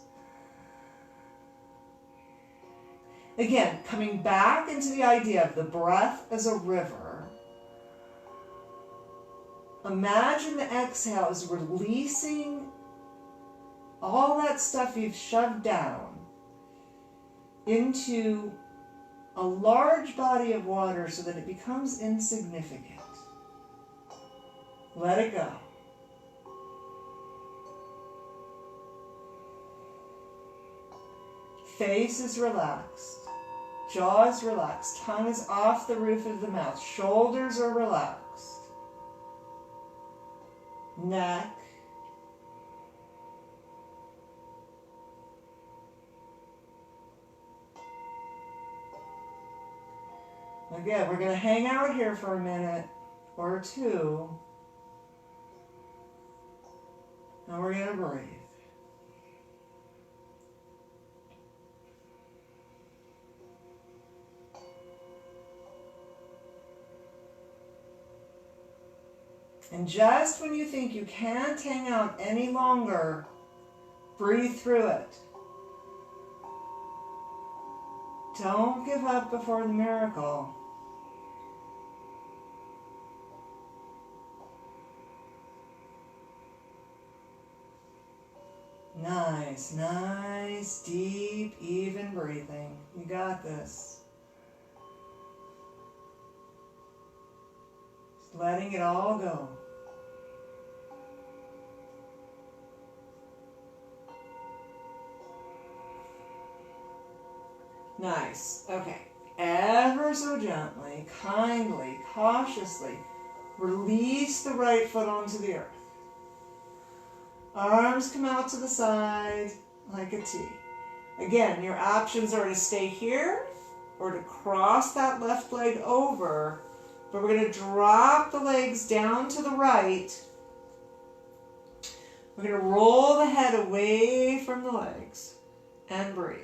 Again, coming back into the idea of the breath as a river. Imagine the exhale is releasing all that stuff you've shoved down into a large body of water so that it becomes insignificant. Let it go. Face is relaxed. Jaw is relaxed. Tongue is off the roof of the mouth. Shoulders are relaxed. Neck. Again, we're going to hang out here for a minute or two. And we're going to breathe. And just when you think you can't hang out any longer, breathe through it. Don't give up before the miracle. Nice, nice, deep, even breathing. You got this. Just letting it all go. Nice. Okay. Ever so gently, kindly, cautiously, release the right foot onto the earth. Arms come out to the side like a T. Again, your options are to stay here or to cross that left leg over, but we're going to drop the legs down to the right. We're going to roll the head away from the legs and breathe.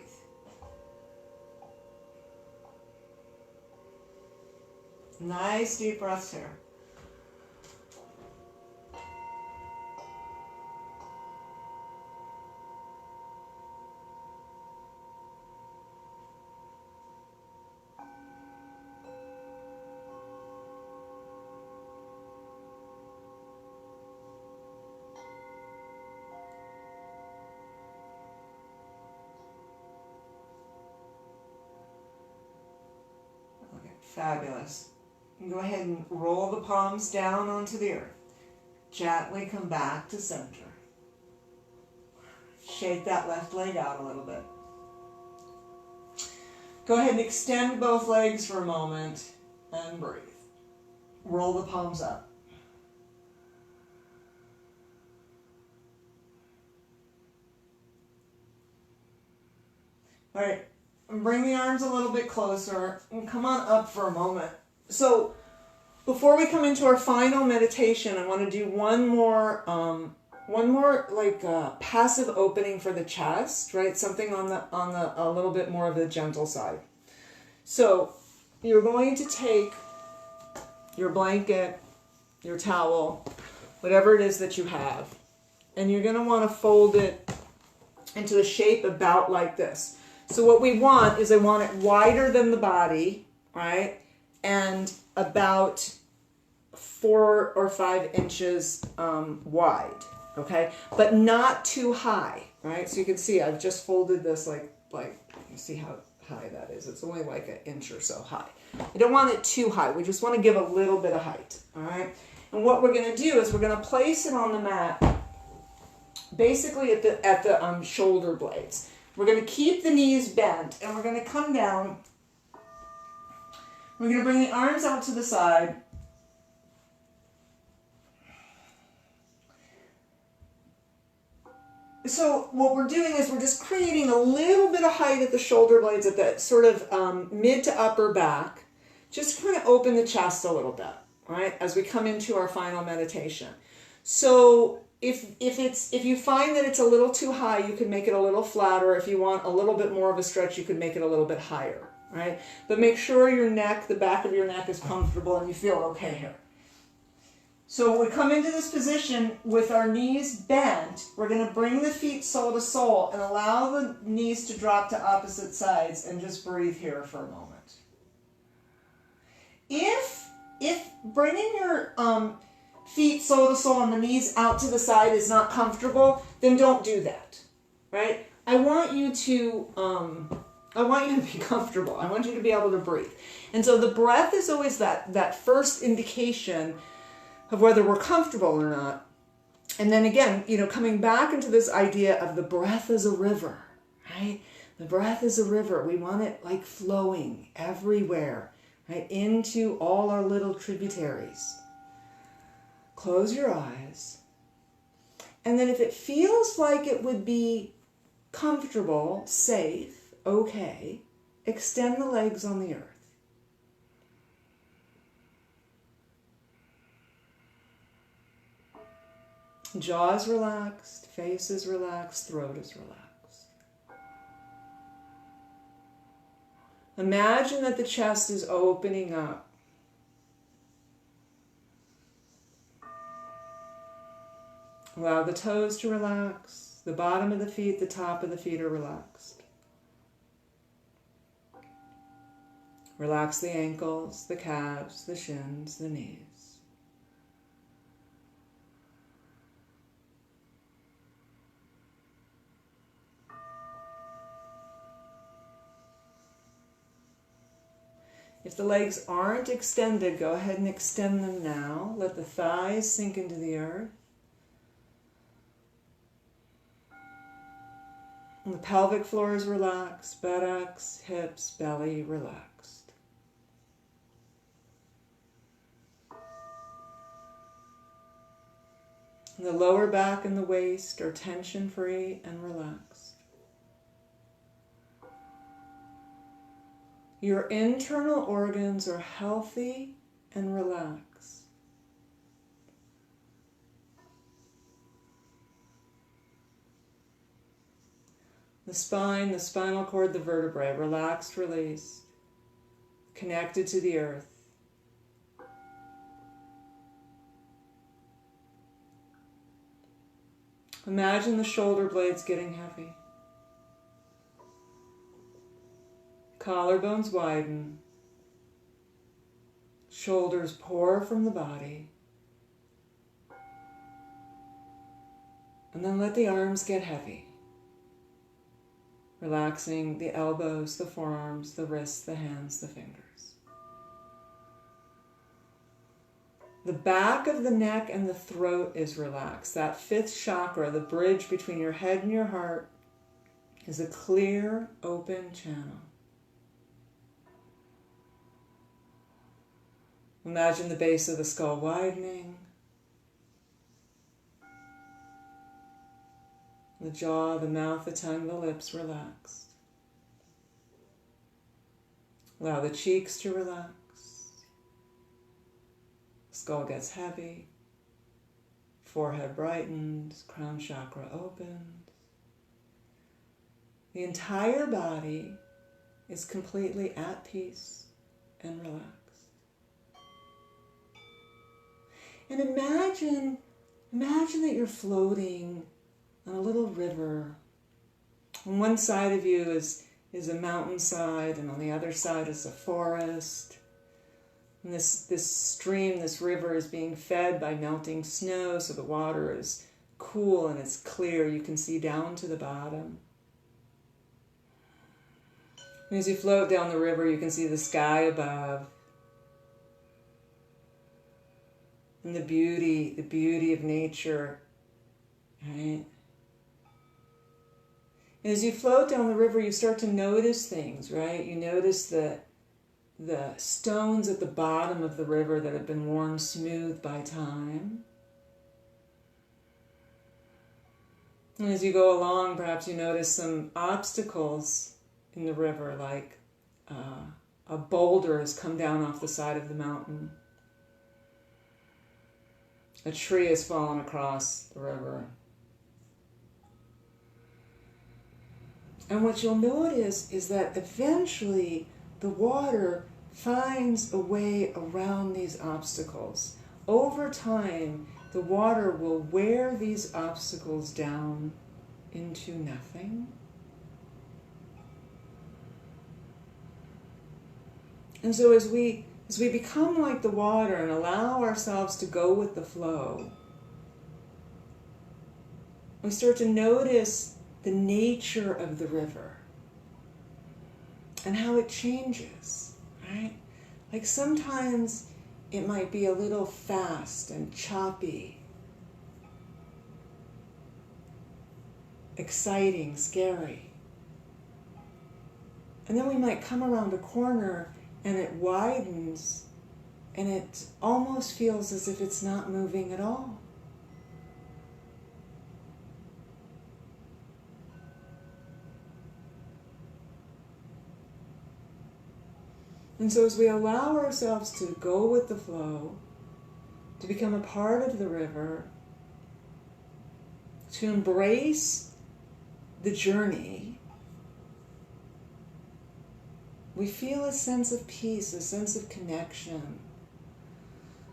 Nice deep breaths here. Okay, fabulous. And go ahead and roll the palms down onto the earth. Gently come back to center. Shake that left leg out a little bit. Go ahead and extend both legs for a moment and breathe. Roll the palms up. All right, bring the arms a little bit closer and come on up for a moment. So before we come into our final meditation, I want to do one more passive opening for the chest, right? Something on the a little bit more of the gentle side. So you're going to take your blanket, your towel, whatever it is that you have, and you're going to want to fold it into a shape about like this. So what we want is I want it wider than the body, right? And about 4 or 5 inches wide, okay? But not too high, right? So you can see I've just folded this like you see how high that is. It's only like 1 inch or so high. You don't want it too high. We just want to give a little bit of height, all right? And what we're going to do is we're going to place it on the mat, basically at the shoulder blades. We're going to keep the knees bent, and we're going to come down. We're going to bring the arms out to the side. So what we're doing is we're just creating a little bit of height at the shoulder blades at the sort of mid to upper back. Just kind of open the chest a little bit, right, as we come into our final meditation. So if you find that it's a little too high, you can make it a little flatter. If you want a little bit more of a stretch, you can make it a little bit higher, right? But make sure your neck, the back of your neck is comfortable and you feel okay here. So we come into this position with our knees bent. We're going to bring the feet sole to sole and allow the knees to drop to opposite sides and just breathe here for a moment. If bringing your feet sole to sole and the knees out to the side is not comfortable, then don't do that, right? I want you to be comfortable. I want you to be able to breathe. And so the breath is always that first indication of whether we're comfortable or not. And then again, coming back into this idea of the breath as a river, right? The breath is a river. We want it like flowing everywhere, right? Into all our little tributaries. Close your eyes. And then if it feels like it would be comfortable, safe, okay, extend the legs on the earth. Jaw is relaxed, face is relaxed, throat is relaxed. Imagine that the chest is opening up. Allow the toes to relax. The bottom of the feet, the top of the feet are relaxed. Relax the ankles, the calves, the shins, the knees. If the legs aren't extended, go ahead and extend them now. Let the thighs sink into the earth. And the pelvic floor is relaxed, buttocks, hips, belly relaxed. And the lower back and the waist are tension-free and relaxed. Your internal organs are healthy and relaxed. The spine, the spinal cord, the vertebrae, relaxed, released, connected to the earth. Imagine the shoulder blades getting heavy. Collarbones widen. Shoulders pour from the body. And then let the arms get heavy. Relaxing the elbows, the forearms, the wrists, the hands, the fingers. The back of the neck and the throat is relaxed. That fifth chakra, the bridge between your head and your heart, is a clear, open channel. Imagine the base of the skull widening. The jaw, the mouth, the tongue, the lips relaxed. Allow the cheeks to relax. Skull gets heavy. Forehead brightens. Crown chakra opens. The entire body is completely at peace and relaxed. And imagine that you're floating on a little river. On one side of you is a mountainside, and on the other side is a forest. And this stream, this river, is being fed by melting snow, so the water is cool and it's clear. You can see down to the bottom. And as you float down the river, you can see the sky above. And the beauty of nature, right? And as you float down the river, you start to notice things, right? You notice the stones at the bottom of the river that have been worn smooth by time. And as you go along, perhaps you notice some obstacles in the river, like a boulder has come down off the side of the mountain. A tree has fallen across the river. And what you'll notice is that eventually the water finds a way around these obstacles. Over time, the water will wear these obstacles down into nothing. And so as we become like the water and allow ourselves to go with the flow, we start to notice the nature of the river and how it changes, right? Like sometimes it might be a little fast and choppy, exciting, scary. And then we might come around a corner and it widens, and it almost feels as if it's not moving at all. And so as we allow ourselves to go with the flow, to become a part of the river, to embrace the journey, we feel a sense of peace, a sense of connection,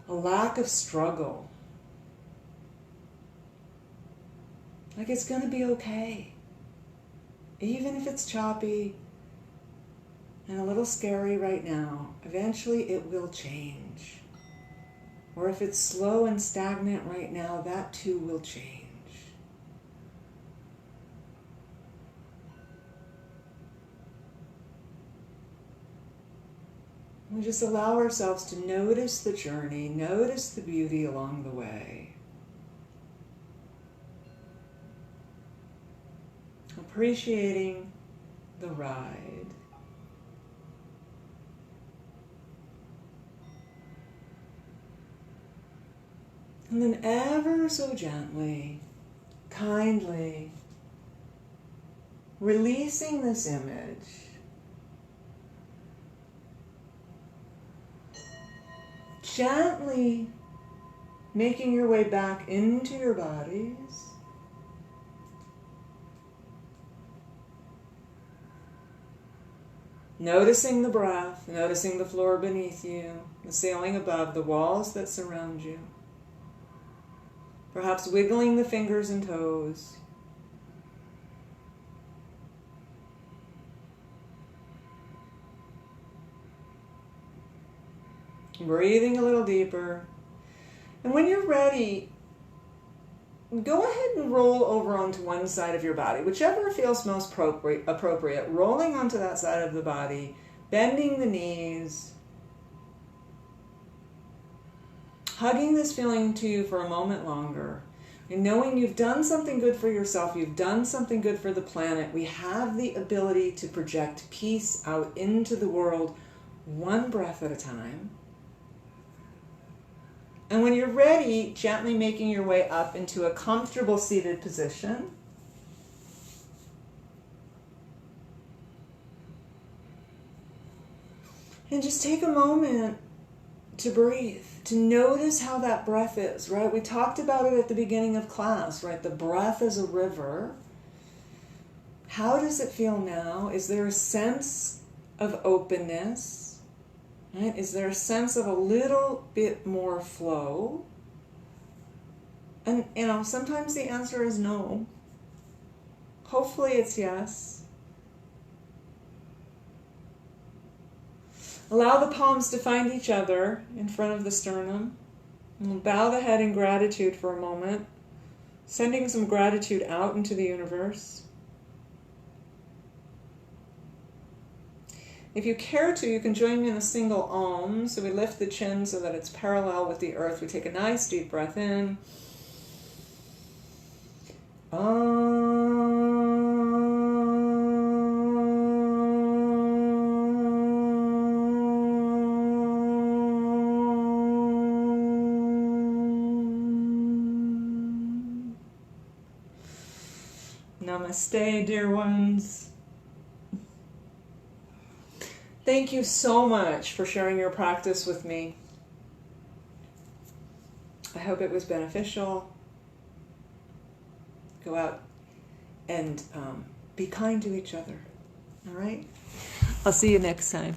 a lack of struggle. Like it's going to be okay. Even if it's choppy and a little scary right now, eventually it will change. Or if it's slow and stagnant right now, that too will change. We just allow ourselves to notice the journey, notice the beauty along the way. Appreciating the ride. And then ever so gently, kindly, releasing this image. Gently making your way back into your bodies. Noticing the breath, noticing the floor beneath you, the ceiling above, the walls that surround you. Perhaps wiggling the fingers and toes. Breathing a little deeper. And when you're ready, go ahead and roll over onto one side of your body, whichever feels most appropriate. Rolling onto that side of the body, bending the knees, hugging this feeling to you for a moment longer, and knowing you've done something good for yourself, you've done something good for the planet. We have the ability to project peace out into the world, one breath at a time. And when you're ready, gently making your way up into a comfortable seated position. And just take a moment to breathe, to notice how that breath is, right? We talked about it at the beginning of class, right? The breath is a river. How does it feel now? Is there a sense of openness? Right? Is there a sense of a little bit more flow? And, sometimes the answer is no. Hopefully it's yes. Allow the palms to find each other in front of the sternum. And bow the head in gratitude for a moment, sending some gratitude out into the universe. If you care to, you can join me in a single Om. So we lift the chin so that it's parallel with the earth. We take a nice deep breath in. Namaste, dear ones. Thank you so much for sharing your practice with me. I hope it was beneficial. Go out and be kind to each other. All right? I'll see you next time.